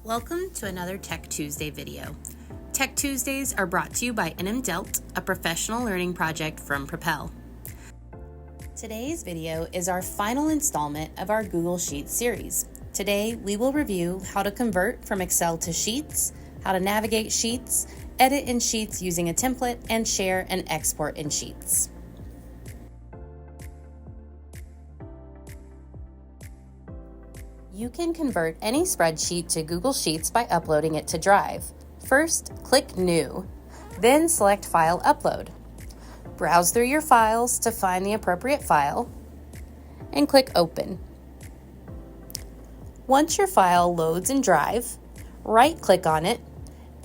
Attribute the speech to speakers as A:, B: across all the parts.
A: Welcome to another Tech Tuesday video. Tech Tuesdays are brought to you by NMDELT, a professional learning project from Propel. Today's video is our final installment of our Google Sheets series. Today, we will review how to convert from Excel to Sheets, how to navigate Sheets, edit in Sheets using a template, and share and export in Sheets. You can convert any spreadsheet to Google Sheets by uploading it to Drive. First, click New, then select File Upload. Browse through your files to find the appropriate file, and click Open. Once your file loads in Drive, right-click on it,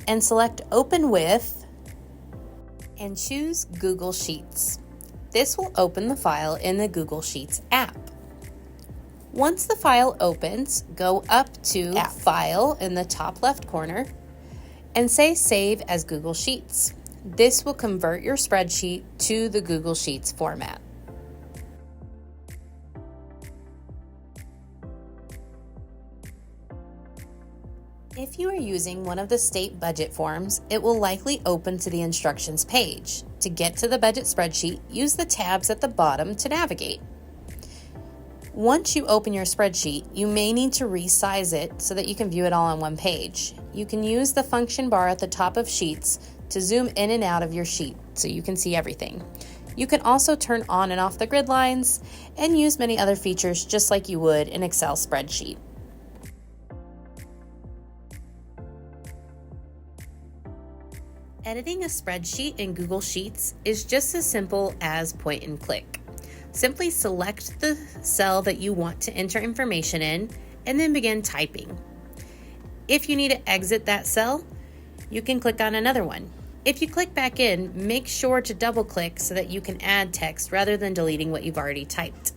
A: and select Open With, and choose Google Sheets. This will open the file in the Google Sheets app. Once the file opens, go up to File in the top left corner and say Save as Google Sheets. This will convert your spreadsheet to the Google Sheets format. If you are using one of the state budget forms, it will likely open to the instructions page. To get to the budget spreadsheet, use the tabs at the bottom to navigate. Once you open your spreadsheet, you may need to resize it so that you can view it all on one page. You can use the function bar at the top of Sheets to zoom in and out of your sheet so you can see everything. You can also turn on and off the grid lines and use many other features just like you would in Excel spreadsheet. Editing a spreadsheet in Google Sheets is just as simple as point and click. Simply select the cell that you want to enter information in and then begin typing. If you need to exit that cell, you can click on another one. If you click back in, make sure to double click so that you can add text rather than deleting what you've already typed.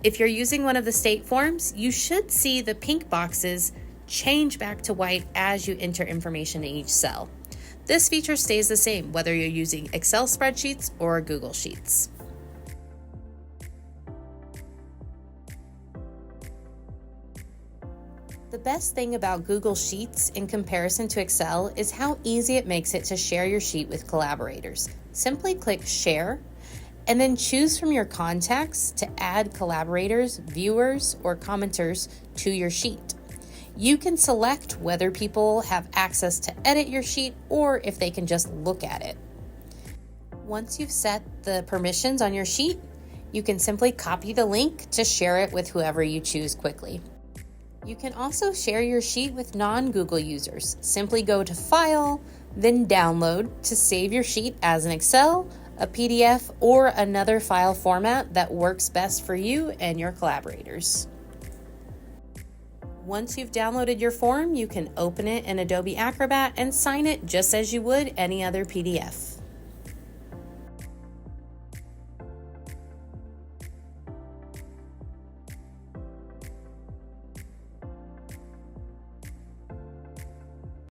A: If you're using one of the state forms, you should see the pink boxes change back to white as you enter information in each cell. This feature stays the same whether you're using Excel spreadsheets or Google Sheets. The best thing about Google Sheets in comparison to Excel is how easy it makes it to share your sheet with collaborators. Simply click Share, and then choose from your contacts to add collaborators, viewers, or commenters to your sheet. You can select whether people have access to edit your sheet or if they can just look at it. Once you've set the permissions on your sheet, you can simply copy the link to share it with whoever you choose quickly. You can also share your sheet with non-Google users. Simply go to File, then Download to save your sheet as an Excel, a PDF, or another file format that works best for you and your collaborators. Once you've downloaded your form, you can open it in Adobe Acrobat and sign it just as you would any other PDF.